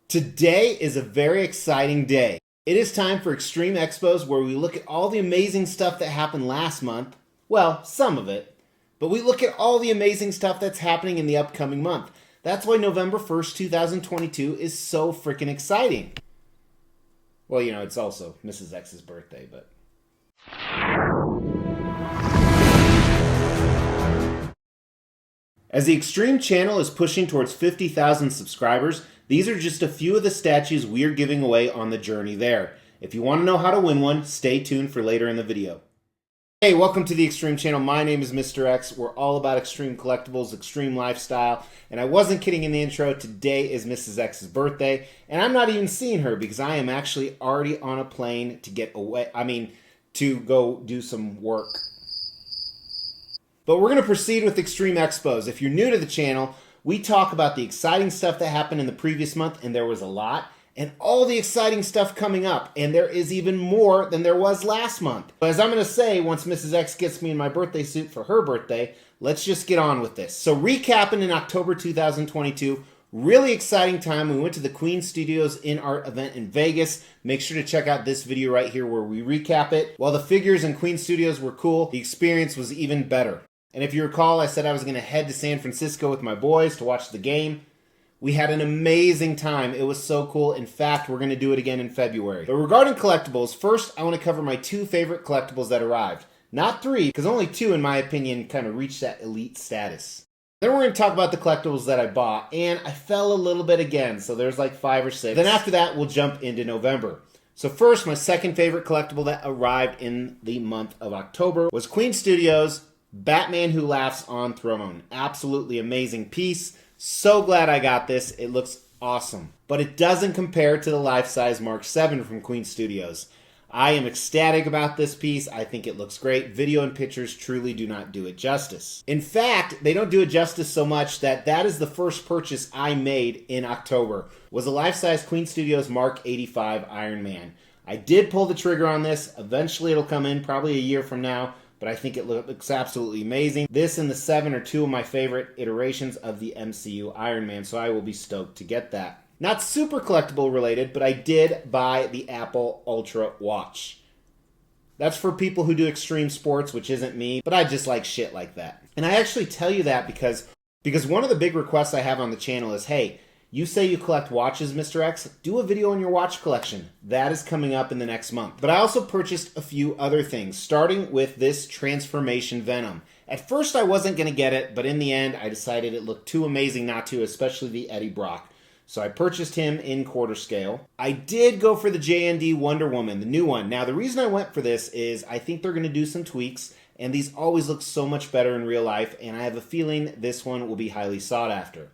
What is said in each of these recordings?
Today is a very exciting day. It is time for Xtreme Xpos, where we look at all the amazing stuff that happened last month. Well, some of it. But we look at all the amazing stuff that's happening in the upcoming month. That's why November 1st, 2022 is so freaking exciting. Well, you know, it's also Mrs. X's birthday, but... As the Xtreme channel is pushing towards 50,000 subscribers, these are just a few of the statues we're giving away on the journey there. If you want to know how to win one, stay tuned for later in the video. Hey, welcome to the Xtreme channel. My name is Mr. X. We're all about extreme collectibles, extreme lifestyle, and I wasn't kidding in the intro. Today is Mrs. X's birthday, and I'm not even seeing her because I am actually already on a plane to get away. To go do some work. But we're going to proceed with Xtreme Xpos. If you're new to the channel, we talk about the exciting stuff that happened in the previous month, and there was a lot, and all the exciting stuff coming up, and there is even more than there was last month. But as I'm going to say, once Mrs. X gets me in my birthday suit for her birthday, let's just get on with this. So recapping in October 2022, really exciting time. We went to the Queen Studios In Art event in Vegas. Make sure to check out this video right here where we recap it. While the figures in Queen Studios were cool, the experience was even better. And if you recall, I said I was going to head to San Francisco with my boys to watch the game. We had an amazing time. It was so cool. In fact, we're going to do it again in February. But regarding collectibles, first I want to cover my two favorite collectibles that arrived. Not three, because only two, in my opinion, kind of reached that elite status. Then we're going to talk about the collectibles that I bought, and I fell a little bit again, so there's like 5 or 6. Then after that, we'll jump into November. So first, my second favorite collectible that arrived in the month of October was Queen Studios' Batman Who Laughs on Throne. Absolutely amazing piece. So glad I got this. It looks awesome. But it doesn't compare to the life-size Mark 7 from Queen Studios. I am ecstatic about this piece. I think it looks great. Video and pictures truly do not do it justice. In fact, they don't do it justice so much that is the first purchase I made in October, was a life-size Queen Studios Mark 85 Iron Man. I did pull the trigger on this. Eventually it'll come in, probably a year from now. But I think it looks absolutely amazing. This and the 7 are two of my favorite iterations of the MCU Iron Man, so I will be stoked to get that. Not super collectible related, but I did buy the Apple Ultra watch. That's for people who do extreme sports, which isn't me, but I just like shit like that. And I actually tell you that because one of the big requests I have on the channel is, hey, you say you collect watches, Mr. X, do a video on your watch collection. That is coming up in the next month. But I also purchased a few other things, starting with this Transformation Venom. At first I wasn't going to get it, but in the end I decided it looked too amazing not to, especially the Eddie Brock. So I purchased him in quarter scale. I did go for the JND Wonder Woman, the new one. Now the reason I went for this is I think they're going to do some tweaks, and these always look so much better in real life, and I have a feeling this one will be highly sought after.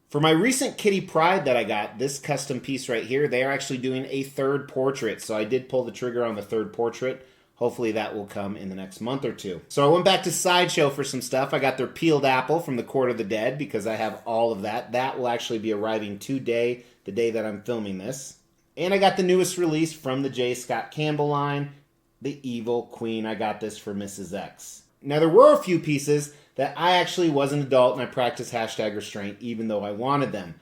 For my recent Kitty Pryde that I got, this custom piece right here, they are actually doing a third portrait. So I did pull the trigger on the third portrait. Hopefully that will come in the next month or two. So I went back to Sideshow for some stuff. I got their Peeled Apple from the Court of the Dead because I have all of that. That will actually be arriving today, the day that I'm filming this. And I got the newest release from the J. Scott Campbell line, the Evil Queen. I got this for Mrs. X. Now there were a few pieces that I actually was an adult and I practiced hashtag restraint even though I wanted them.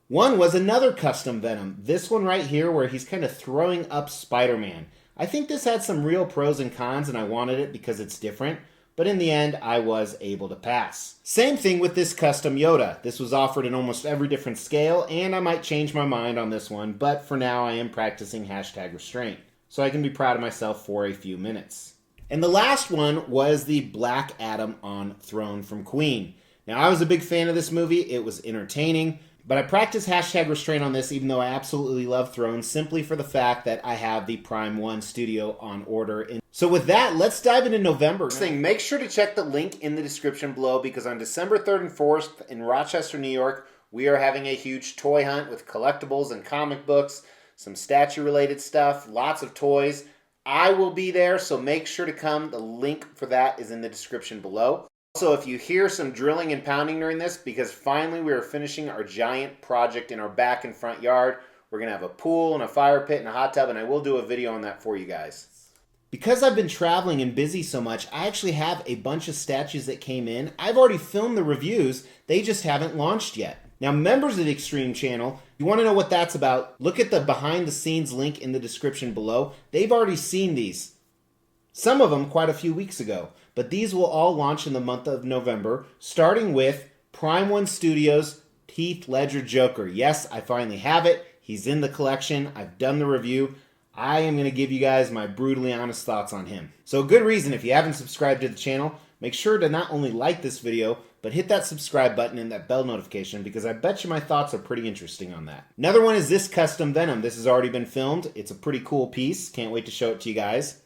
One was another custom Venom. This one right here where he's kind of throwing up Spider-Man. I think this had some real pros and cons and I wanted it because it's different, but in the end I was able to pass. Same thing with this custom Yoda. This was offered in almost every different scale and I might change my mind on this one, but for now I am practicing hashtag restraint. So I can be proud of myself for a few minutes. And the last one was the Black Adam on Throne from Queen. Now, I was a big fan of this movie. It was entertaining, but I practiced hashtag restraint on this even though I absolutely love Throne simply for the fact that I have the Prime 1 Studio on order. So with that, let's dive into November. Make sure to check the link in the description below because on December 3rd and 4th in Rochester, New York, we are having a huge toy hunt with collectibles and comic books, some statue-related stuff, lots of toys. I will be there, so make sure to come. The link for that is in the description below. Also, if you hear some drilling and pounding during this, because finally we are finishing our giant project in our back and front yard. We're going to have a pool and a fire pit and a hot tub, and I will do a video on that for you guys. Because I've been traveling and busy so much, I actually have a bunch of statues that came in. I've already filmed the reviews. They just haven't launched yet. Now, members of the Xtreme channel, you want to know what that's about, look at the behind the scenes link in the description below. They've already seen these. Some of them quite a few weeks ago. But these will all launch in the month of November, starting with Prime One Studios Heath Ledger Joker. Yes, I finally have it. He's in the collection. I've done the review. I am going to give you guys my brutally honest thoughts on him. So a good reason, if you haven't subscribed to the channel, make sure to not only like this video, but hit that subscribe button and that bell notification, because I bet you my thoughts are pretty interesting on that. Another one is this custom Venom. This has already been filmed. It's a pretty cool piece. Can't wait to show it to you guys.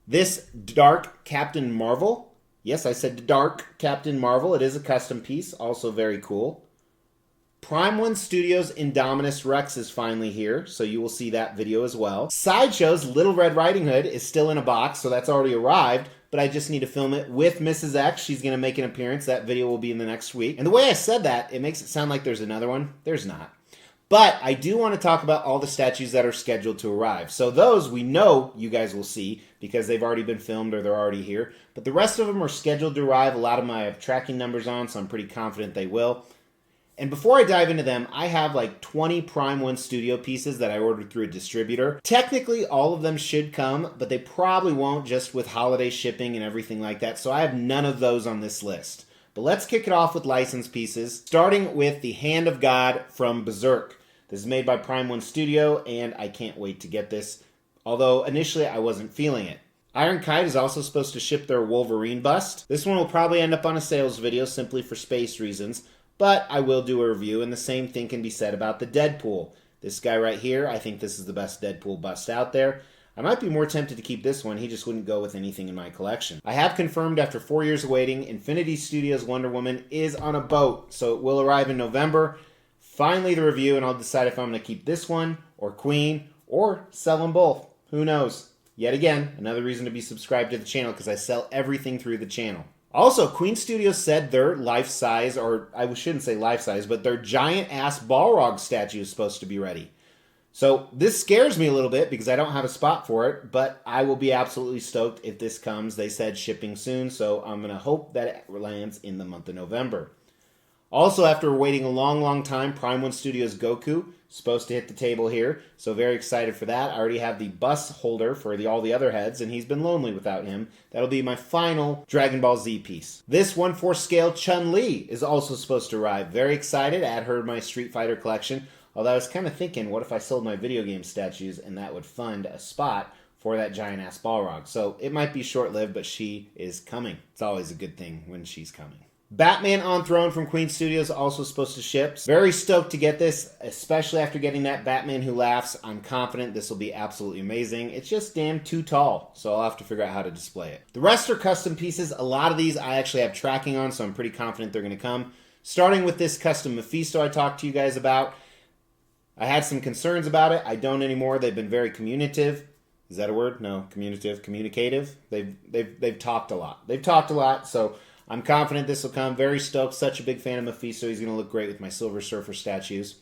This Dark Captain Marvel. Yes, I said Dark Captain Marvel. It is a custom piece. Also very cool. Prime One Studios Indominus Rex is finally here, so you will see that video as well. Sideshow's Little Red Riding Hood is still in a box, so that's already arrived, but I just need to film it with Mrs. X. She's going to make an appearance. That video will be in the next week. And the way I said that, it makes it sound like there's another one. There's not. But I do want to talk about all the statues that are scheduled to arrive. So those we know you guys will see because they've already been filmed or they're already here. But the rest of them are scheduled to arrive. A lot of them I have tracking numbers on, so I'm pretty confident they will. And before I dive into them, I have like 20 Prime One Studio pieces that I ordered through a distributor. Technically, all of them should come, but they probably won't, just with holiday shipping and everything like that. So I have none of those on this list. But let's kick it off with licensed pieces, starting with the Hand of God from Berserk. This is made by Prime One Studio, and I can't wait to get this, although initially I wasn't feeling it. Iron Kite is also supposed to ship their Wolverine bust. This one will probably end up on a sales video simply for space reasons, but I will do a review, and the same thing can be said about the Deadpool. This guy right here, I think this is the best Deadpool bust out there. I might be more tempted to keep this one. He just wouldn't go with anything in my collection. I have confirmed after 4 years of waiting, Infinity Studios' Wonder Woman is on a boat, so it will arrive in November. Finally the review, and I'll decide if I'm going to keep this one, or Queen, or sell them both. Who knows? Yet again, another reason to be subscribed to the channel, because I sell everything through the channel. Also, Queen Studios said their life-size, or I shouldn't say life-size, but their giant-ass Balrog statue is supposed to be ready. So this scares me a little bit because I don't have a spot for it, but I will be absolutely stoked if this comes. They said shipping soon, so I'm going to hope that it lands in the month of November. Also, after waiting a long time, Prime One Studios Goku is supposed to hit the table here, so very excited for that. I already have the bus holder for all the other heads, and he's been lonely without him. That'll be my final Dragon Ball Z piece. This 1/4 scale Chun-Li is also supposed to arrive. Very excited. Add her to my Street Fighter collection, although I was kind of thinking, what if I sold my video game statues and that would fund a spot for that giant-ass Balrog. So it might be short-lived, but she is coming. It's always a good thing when she's coming. Batman on Throne from Queen Studios also supposed to ship. Very stoked to get this, especially after getting that Batman Who Laughs. I'm confident this will be absolutely amazing. It's just damn too tall, so I'll have to figure out how to display it. The rest are custom pieces. A lot of these I actually have tracking on, so I'm pretty confident they're going to come. Starting with this custom Mephisto I talked to you guys about. I had some concerns about it. I don't anymore. They've been very communicative. Is that a word? No, communicative. They've talked a lot. They've talked a lot, so I'm confident this will come. Very stoked. Such a big fan of Mephisto. He's going to look great with my Silver Surfer statues.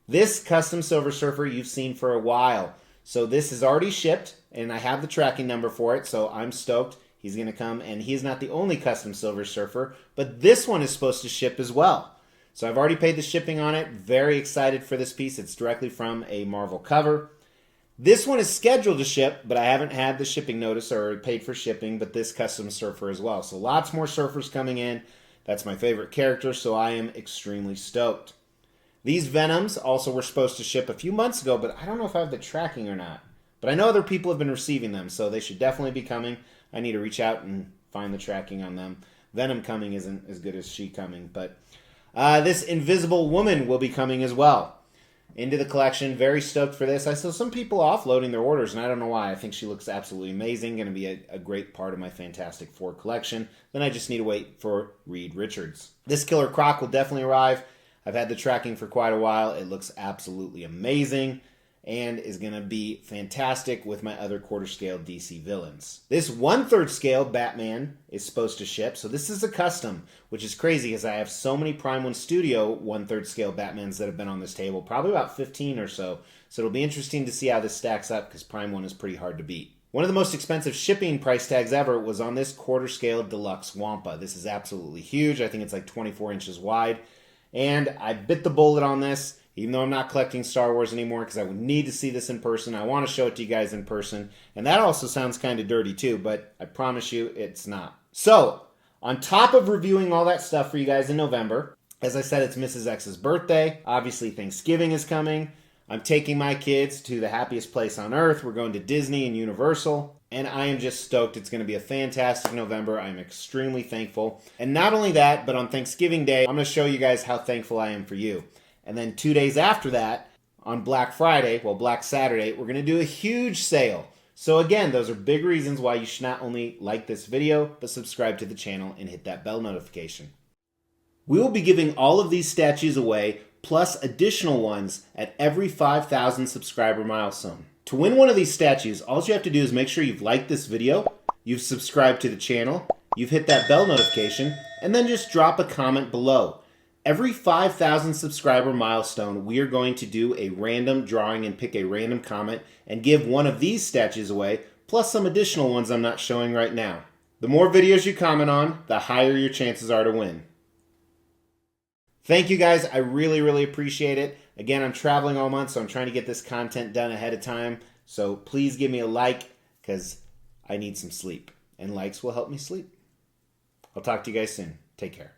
This custom Silver Surfer you've seen for a while. So this is already shipped, and I have the tracking number for it, so I'm stoked. He's going to come, and he's not the only custom Silver Surfer, but this one is supposed to ship as well. So I've already paid the shipping on it. Very excited for this piece. It's directly from a Marvel cover. This one is scheduled to ship, but I haven't had the shipping notice or paid for shipping, but this custom surfer as well. So lots more surfers coming in. That's my favorite character, so I am extremely stoked. These Venoms also were supposed to ship a few months ago, but I don't know if I have the tracking or not. But I know other people have been receiving them, so they should definitely be coming. I need to reach out and find the tracking on them. Venom coming isn't as good as she coming, but this Invisible Woman will be coming as well into the collection. Very stoked for this. I saw some people offloading their orders, and I don't know why. I think she looks absolutely amazing. Going to be a great part of my Fantastic Four collection. Then I just need to wait for Reed Richards. This Killer Croc will definitely arrive. I've had the tracking for quite a while. It looks absolutely amazing and is going to be fantastic with my other quarter scale DC villains. This 1/3 scale Batman is supposed to ship. So this is a custom, which is crazy because I have so many Prime One Studio 1/3 scale Batmans that have been on this table, probably about 15 or so. So it'll be interesting to see how this stacks up because Prime One is pretty hard to beat. One of the most expensive shipping price tags ever was on this quarter scale Deluxe Wampa. This is absolutely huge. I think it's like 24 inches wide. And I bit the bullet on this, even though I'm not collecting Star Wars anymore, because I would need to see this in person. I want to show it to you guys in person. And that also sounds kind of dirty too, but I promise you it's not. So, on top of reviewing all that stuff for you guys in November, as I said, it's Mrs. X's birthday. Obviously, Thanksgiving is coming. I'm taking my kids to the happiest place on earth. We're going to Disney and Universal. And I am just stoked. It's going to be a fantastic November. I'm extremely thankful. And not only that, but on Thanksgiving Day, I'm going to show you guys how thankful I am for you. And then 2 days after that, on Black Friday, well, Black Saturday, we're going to do a huge sale. So again, those are big reasons why you should not only like this video, but subscribe to the channel and hit that bell notification. We will be giving all of these statues away, plus additional ones at every 5,000 subscriber milestone. To win one of these statues, all you have to do is make sure you've liked this video, you've subscribed to the channel, you've hit that bell notification, and then just drop a comment below. Every 5,000 subscriber milestone, we are going to do a random drawing and pick a random comment and give one of these statues away, plus some additional ones I'm not showing right now. The more videos you comment on, the higher your chances are to win. Thank you guys. I really, really appreciate it. Again, I'm traveling all month, so I'm trying to get this content done ahead of time. So please give me a like, because I need some sleep. And likes will help me sleep. I'll talk to you guys soon. Take care.